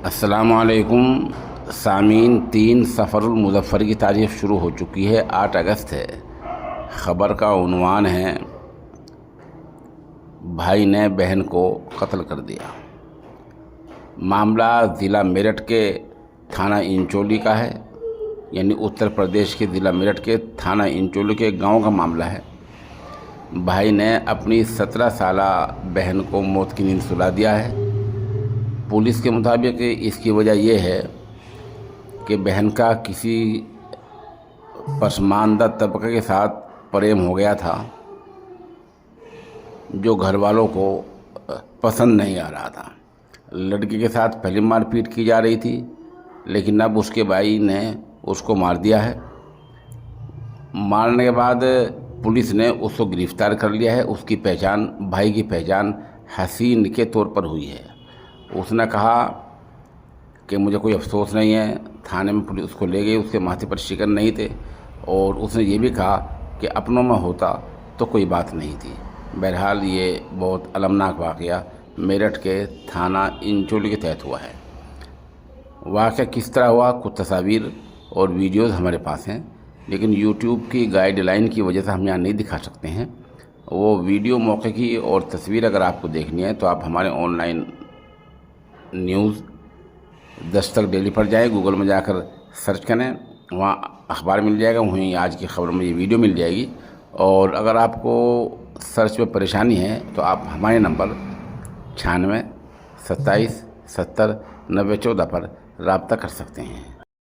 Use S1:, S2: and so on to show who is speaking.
S1: अस्सलामुअलैकुम सामीन। 3 सफ़रुल मुज़फ़्फ़र की तारीख़ शुरू हो चुकी है। 8 अगस्त है। ख़बर का उन्वान है, भाई ने बहन को कत्ल कर दिया। मामला ज़िला मेरठ के थाना इंचोली का है, यानी उत्तर प्रदेश के ज़िला मेरठ के थाना इंचोली के गांव का मामला है। भाई ने अपनी 17 साला बहन को मौत की नींद सुला दिया है। पुलिस के मुताबिक इसकी वजह यह है कि बहन का किसी पसमानदा तबके के साथ प्रेम हो गया था, जो घर वालों को पसंद नहीं आ रहा था। लड़की के साथ पहले मारपीट की जा रही थी, लेकिन अब उसके भाई ने उसको मार दिया है। मारने के बाद पुलिस ने उसको गिरफ्तार कर लिया है। उसकी पहचान, भाई की पहचान हसीन के तौर पर हुई है। उसने कहा कि मुझे कोई अफसोस नहीं है। थाने में पुलिस उसको ले गई, उसके माथे पर शिकन नहीं थे, और उसने ये भी कहा कि अपनों में होता तो कोई बात नहीं थी। बहरहाल ये बहुत अलमनाक वाक़या मेरठ के थाना इंचोली के तहत हुआ है। वाक़या किस तरह हुआ, कुछ तस्वीर और वीडियोज़ हमारे पास हैं, लेकिन यूट्यूब की गाइडलाइन की वजह से हम यहाँ नहीं दिखा सकते हैं। वो वीडियो मौके की और तस्वीर अगर आपको देखनी है तो आप हमारे ऑनलाइन न्यूज़ दस्तक डेली पर जाएं, गूगल में जाकर सर्च करें, वहाँ अखबार मिल जाएगा, वहीं आज की खबर में ये वीडियो मिल जाएगी। और अगर आपको सर्च में परेशानी है तो आप हमारे नंबर 96 27 70 90 14 पर रब्ता कर सकते हैं।